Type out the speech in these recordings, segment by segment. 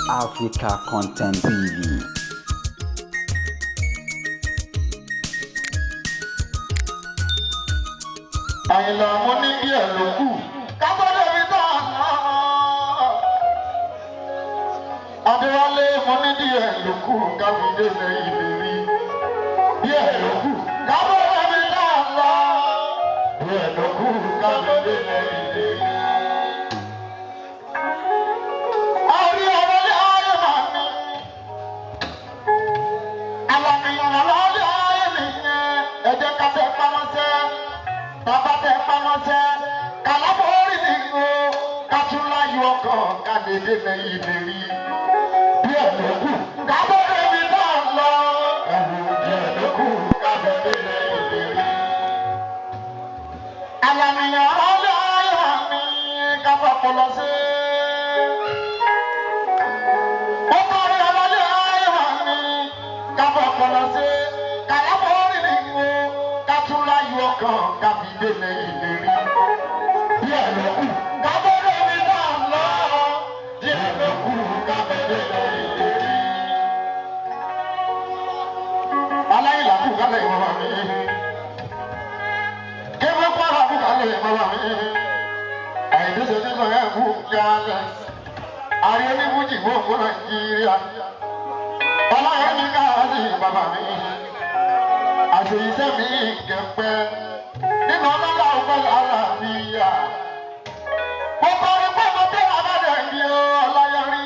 Africa Content TV. Àyìnlá mo ní kí ẹ ló kù kábọ́dé mi tán náà. Adéwálé mo ní díẹ̀ ló kù kábídé lẹ́yìn lérí. Díẹ̀ ló kù kábọ́dé mi tán náà. Díẹ̀ ló kù kábídé lẹ́yìn lérí. Orí ọ̀rọ̀ lé ayé màá ní. Àlàmìyàn lọ́lé ayé nìyẹn. Ẹ jẹ́ ká tẹ pamọ́ sẹ́. Bàbá tẹ pamọ́sẹ́, kàlábọ̀ọ́rì ni o, kátúláyọ̀ ọkàn kàdédé lẹ́yìn lérí. Díẹ̀ ló kù, kábọ̀dé mi náà lọ. Díẹ̀ ló kù, kábọ̀dé lẹ́yìn lérí. Àlàmìyàn ọlọ́ ayọ̀ mi kábọ̀ pọlọ sí. Ó kọrin ọlọ́lẹ́ ayọ̀ mi kábọ̀ pọlọ sí. Kàlábọ̀ọ́rì ni o, kátúláyọ̀ ọkàn kàbídé lẹ́yìn lérí. Díẹ̀ ló kù, kábọ̀dé mi náà lọ. Díẹ̀ ló kù, kábọ̀dé lẹ́yìn lérí. Aláìlá kù kálẹ̀ ìmọ̀ràn mi. Kéwé pàrọ̀ kù kálẹ̀ ìmọ̀ràn mi. Àìdíje nínú ẹ̀ kù kálẹ̀. Àrí oníbùjì wò fún Nàìjíríà. Ọláyé ní káàdì bàbá mi. Àṣeyíṣẹ́ mi kẹ̀pẹ́. Nínú ọlọ́lá ọ̀pẹ́ àlàáfíà. Mo kọrin pé mo tẹ́ àbádẹ́ bí ọláyọrí.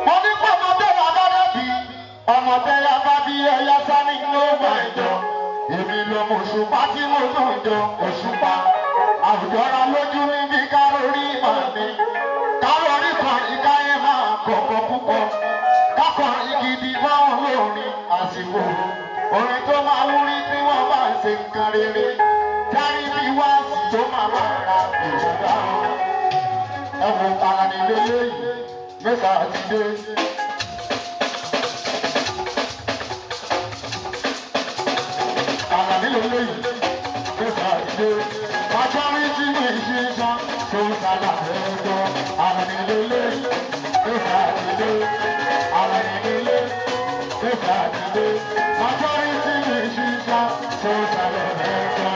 Mo ní pé mo tẹ́ àbádẹ́ bí ọmọ tẹ́ abá bí ẹyá sani ló bá ìjọ. Èmi lọ mọ òṣùpá tí mo tún jọ òṣùpá. Àwùjọ ra lójú níbi kárórì màá ní. Kárórì kan ìkáyé máa kọ̀kọ̀ púpọ̀. Kákọrin gidi fáwọn olórin àsìkò. Orin tó máa wúrí tí wọ́n bá ń ṣe nǹkan rere. Járí bí wá sí tó máa máa ra ìṣẹ̀dá wọn. Ẹ̀wọ̀n Àlàní lélẹ́yìí mẹ́ta ti dé. Àlàní lélẹ́yìí mẹ́ta ti dé. Májọ́rí tí mi ṣe sán tó ń sábà ẹ̀jọ́. Àlàní lélẹ́yìí mẹ́ta ti dé. Àlàní lélẹ́yìí mẹ́ta ti dé. Májọ́rí tí mi ṣe sán tó ń sábà ẹ̀jọ́.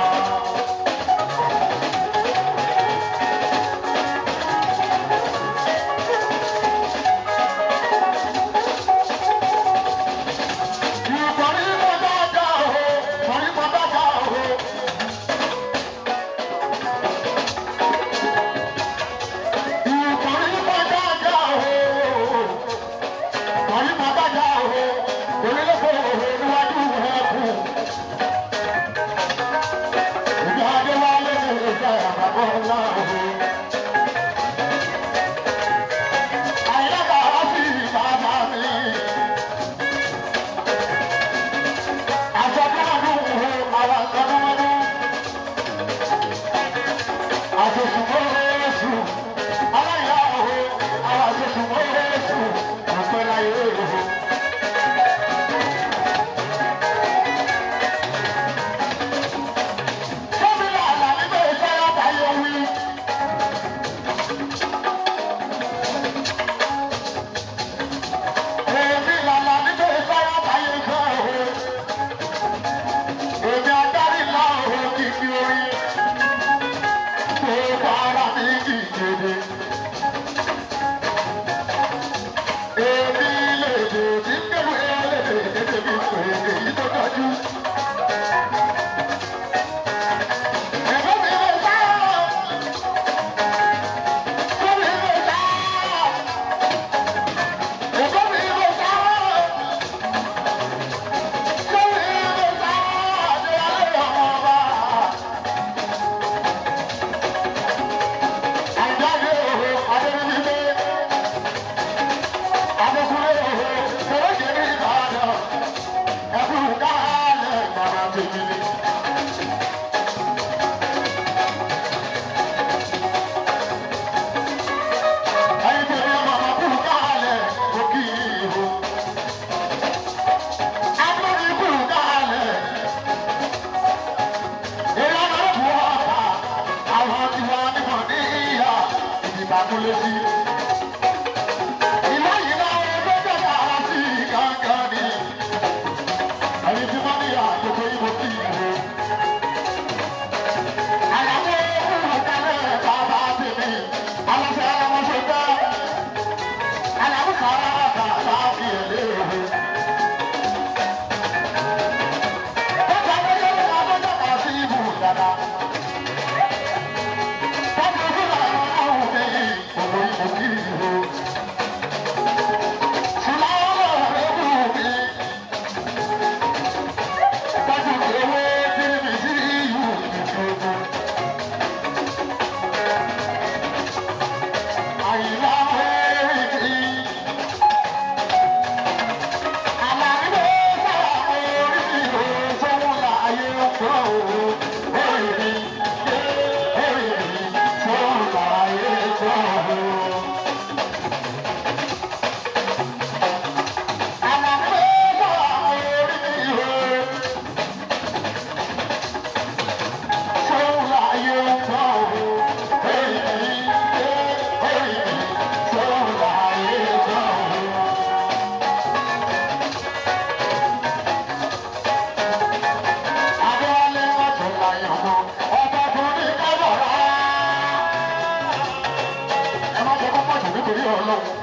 ọlọ́run